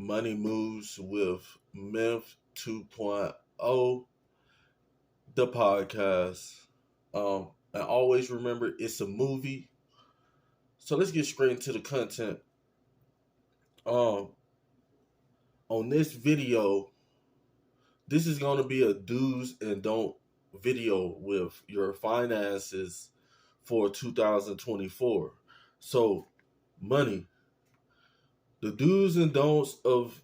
Money Moves with Memph 2.0, the podcast. And always remember it's a movie. So let's get straight into the content. Um, on this video, this is going to be a do's and don't video with your finances for 2024. So, money, the do's and don'ts of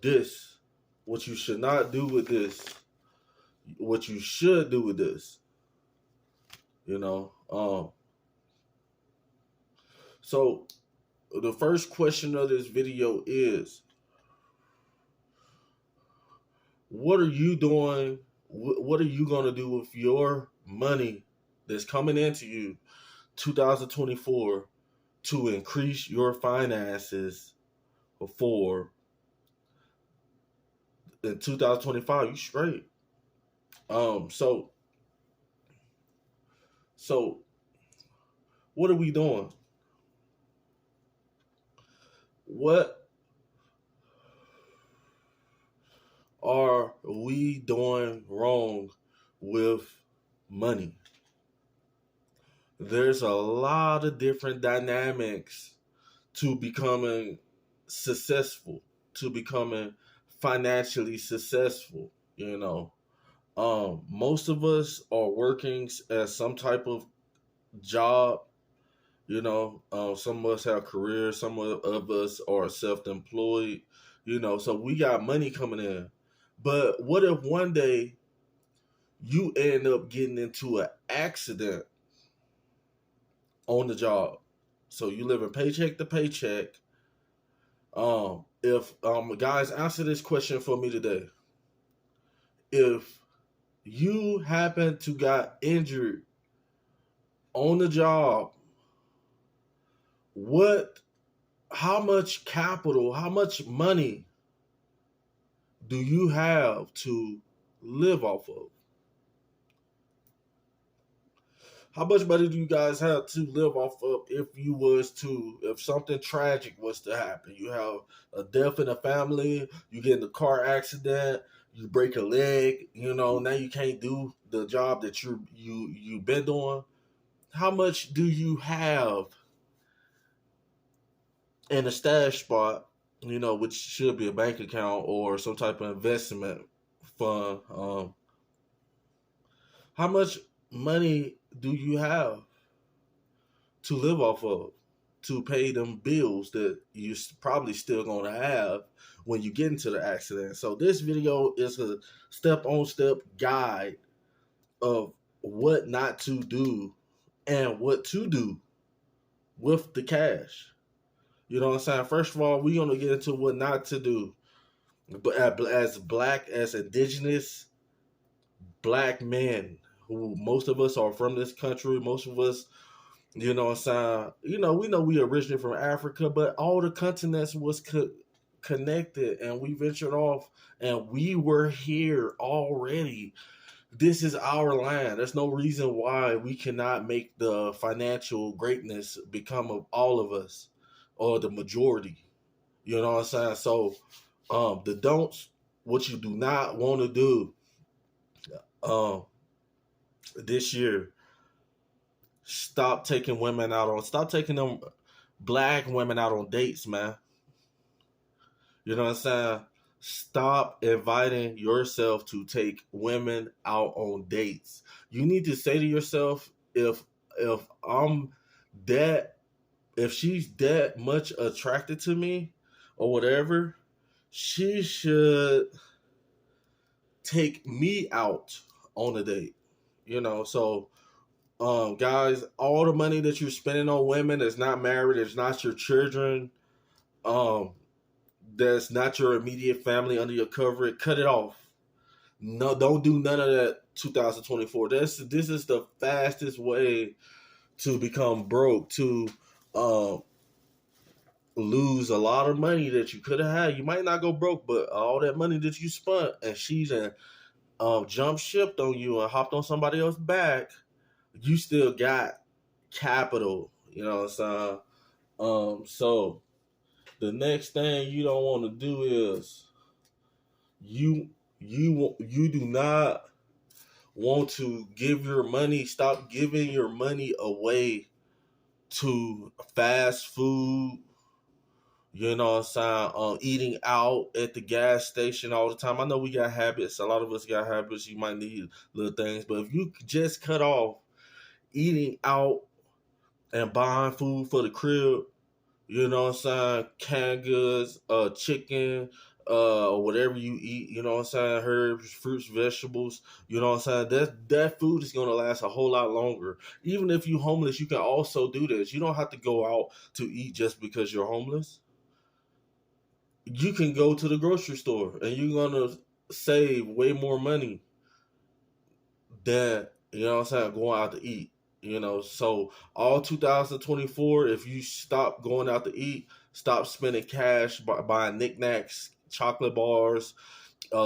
this, what you should not do with this, what you should do with this, you know. So the first question of this video is, what are you doing? What are you going to do with your money that's coming into you 2024 to increase your finances for in 2025? You straight. So what are we doing? What are we doing wrong with money? There's a lot of different dynamics to becoming successful, to becoming financially successful, you know. Most of us are working as some type of job, you know. Some of us have careers, some of us are self-employed, you know, so we got money coming in. But what if one day you end up getting into an accident on the job? So you living paycheck to paycheck. If guys, answer this question for me today. If you happen to got injured on the job, how much capital, how much money do you have to live off of? How much money do you guys have to live off of if something tragic was to happen? You have a death in the family, you get in a car accident, you break a leg, you know, now you can't do the job that you've been doing. How much do you have in a stash spot, you know, which should be a bank account or some type of investment fund? How much money do you have to live off of, to pay them bills that you're probably still going to have when you get into the accident? So this video is a step-on-step guide of what not to do and what to do with the cash. You know what I'm saying? First of all, we're going to get into what not to do. But as black, as indigenous black men, who most of us are from this country, most of us, you know what I'm saying, you know we originated from Africa, but all the continents was connected, and we ventured off, and we were here already. This is our land. There's no reason why we cannot make the financial greatness become of all of us, or the majority. You know what I'm saying? So, the don'ts, what you do not want to do, this year, stop taking them black women out on dates, man. You know what I'm saying? Stop inviting yourself to take women out on dates. You need to say to yourself, if I'm that if she's that much attracted to me or whatever, she should take me out on a date. You know, so guys, all the money that you're spending on women that's not married, that's not your children, that's not your immediate family under your coverage, cut it off. No, don't do none of that 2024. This is the fastest way to become broke, to lose a lot of money that you could have had. You might not go broke, but all that money that you spent, and she's jump shipped on you and hopped on somebody else's back, you still got capital. You know what I'm saying? So The next thing you don't want to do is you you do not want to give your money. Stop giving your money away to fast food. You know what I'm saying? Eating out at the gas station all the time. I know we got habits. A lot of us got habits. You might need little things, but if you just cut off eating out and buying food for the crib, you know what I'm saying, canned goods, chicken, whatever you eat, you know what I'm saying, herbs, fruits, vegetables, you know what I'm saying, that food is gonna last a whole lot longer. Even if you homeless, you can also do this. You don't have to go out to eat just because you're homeless. You can go to the grocery store and you're gonna save way more money than, you know what I'm saying, going out to eat. So all 2024, if you stop going out to eat, stop spending cash buying knickknacks, chocolate bars,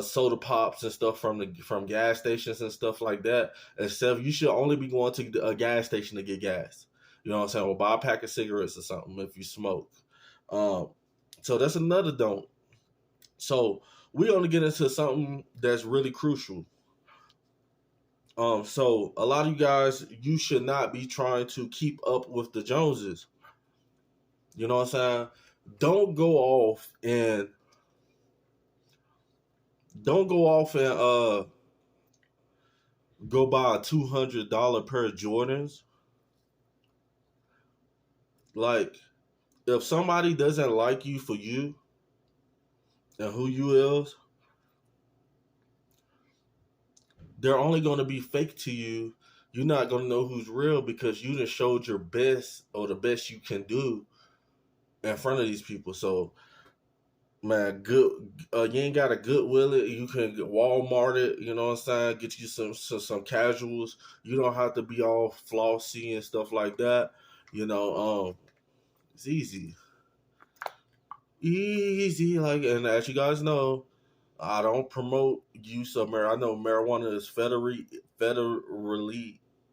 soda pops and stuff from gas stations and stuff like that. Except you should only be going to a gas station to get gas. You know what I'm saying? Or buy a pack of cigarettes or something if you smoke. Um, so that's another don't. So we're gonna get into something that's really crucial. So a lot of you guys, you should not be trying to keep up with the Joneses. You know what I'm saying? Don't go off and don't go off and go buy a $200 pair of Jordans. Like, if somebody doesn't like you for you and who you is, they're only going to be fake to you. You're not going to know who's real because you just showed your best or the best you can do in front of these people. So, man, good. You ain't got to Goodwill it. You can get Walmart it. You know what I'm saying? Get you some casuals. You don't have to be all flossy and stuff like that. It's easy. Like, and as you guys know, I don't promote use of marijuana. I know marijuana is federally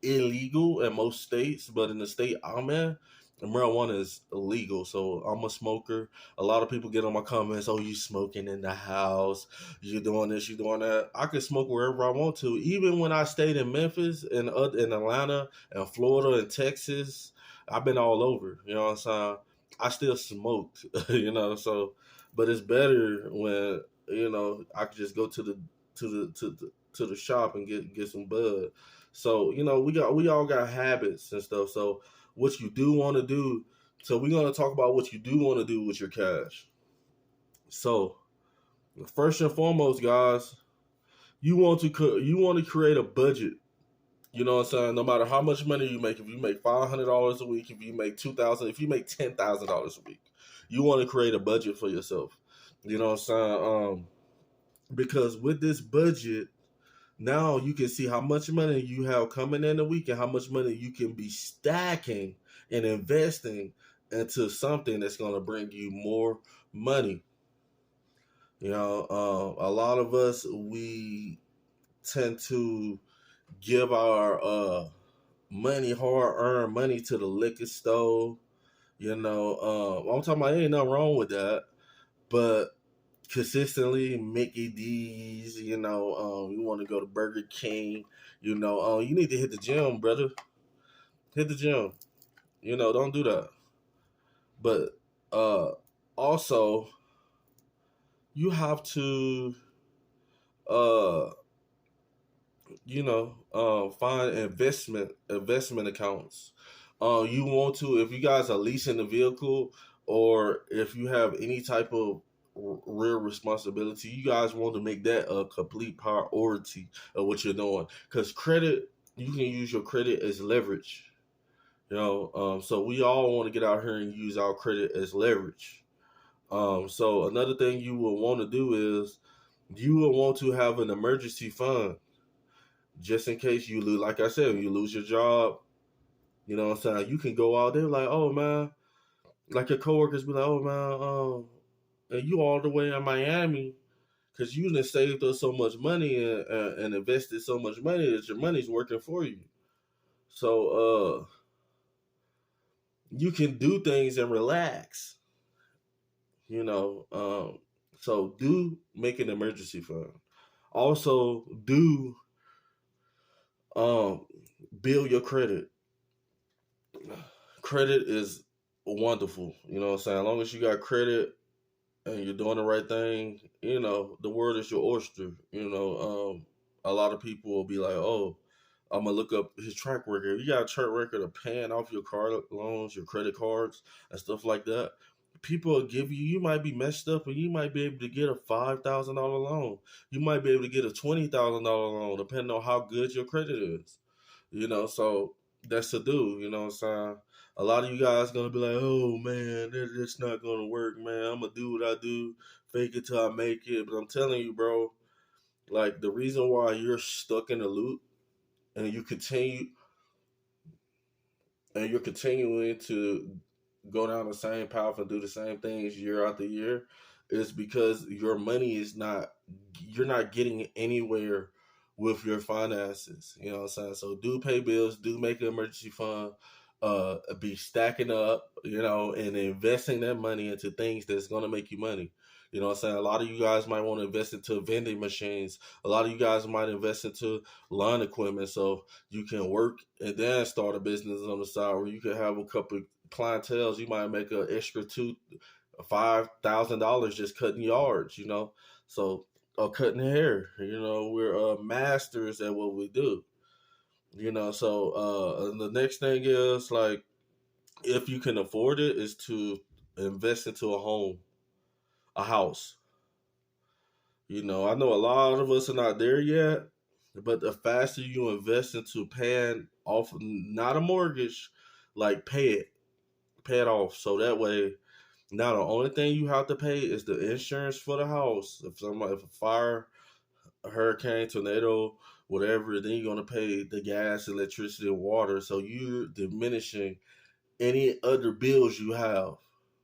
illegal in most states, but in the state I'm in, marijuana is illegal. So I'm a smoker. A lot of people get on my comments, "Oh, you smoking in the house? You doing this? You doing that?" I can smoke wherever I want to. Even when I stayed in Memphis and in Atlanta and Florida and Texas, I've been all over. You know what I'm saying? I still smoked. So, but it's better when I could just go to the shop and get some bud. So we all got habits and stuff. So what you do want to do. So we're gonna talk about what you do want to do with your cash. So first and foremost, guys, you want to create a budget. You know what I'm saying? No matter how much money you make, if you make $500 a week, if you make 2,000, if you make $10,000 a week, you want to create a budget for yourself. You know what I'm saying? Because with this budget, now you can see how much money you have coming in a week and how much money you can be stacking and investing into something that's going to bring you more money. A lot of us, we tend to give our money, hard earned money, to the liquor store. I'm talking about, ain't nothing wrong with that, but consistently Mickey D's, you want to go to Burger King, you need to hit the gym, brother. Hit the gym. Don't do that. But also you have to uh find investment accounts. You want to, if you guys are leasing a vehicle or if you have any type of real responsibility, you guys want to make that a complete priority of what you're doing, because credit, you can use your credit as leverage. So we all want to get out here and use our credit as leverage. So another thing you will want to do is you will want to have an emergency fund just in case you lose. Like I said, you lose your job, you know what I'm saying? You can go out there like, "Oh man," like your coworkers be like, "Oh man, and you all the way in Miami because you done saved us so much money and invested so much money that your money's working for you." So you can do things and relax. You know, so do make an emergency fund. Also, do um, build your credit. Credit is wonderful. You know what I'm saying? As long as you got credit and you're doing the right thing, you know, the world is your oyster. You know, a lot of people will be like, oh, I'm gonna look up his track record. You got a track record of paying off your car loans, your credit cards, and stuff like that. People will give you. You might be messed up, and you might be able to get a $5,000 loan. You might be able to get a $20,000 loan, depending on how good your credit is. You know, so that's to do. You know what I'm saying? A lot of you guys gonna be like, "Oh man, it's not gonna work, man. I'm gonna do what I do, fake it till I make it." But I'm telling you, bro, like the reason why you're stuck in a loop and you're continuing to go down the same path and do the same things year after year is because your money is not you're not getting anywhere with your finances. You know what I'm saying? So do pay bills, do make an emergency fund, be stacking up, you know, and investing that money into things that's gonna make you money. You know what I'm saying? A lot of you guys might want to invest into vending machines. A lot of you guys might invest into lawn equipment. So you can work and then start a business on the side where you can have a couple clientels. You might make an extra $2,000-5,000 just cutting yards, you know. So or cutting hair, you know, we're masters at what we do. You know, so the next thing is like if you can afford it is to invest into a home, a house. You know, I know a lot of us are not there yet, but the faster you invest into paying off, not a mortgage, like pay it off. So that way, now the only thing you have to pay is the insurance for the house. If a fire, a hurricane, tornado, whatever, then you're gonna pay the gas, electricity, and water. So you're diminishing any other bills you have.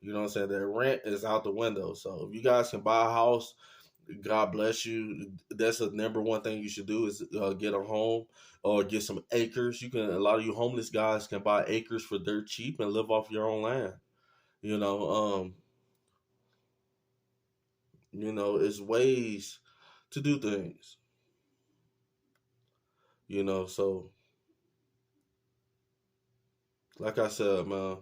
You know what I'm saying? That rent is out the window. So if you guys can buy a house, God bless you. That's the number one thing you should do is get a home or get some acres. You can. A lot of you homeless guys can buy acres for dirt cheap and live off your own land. You know, it's ways to do things. You know, so like I said, man,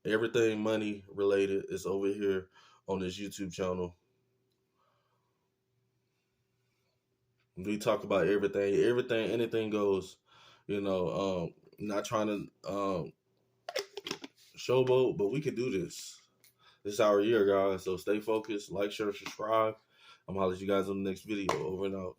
everything money related is over here on this YouTube channel. We talk about everything, anything goes. You know, not trying to showboat, but we can do this. This is our year, guys. So stay focused, like, share, subscribe. I'm gonna holler at you guys on the next video. Over and out.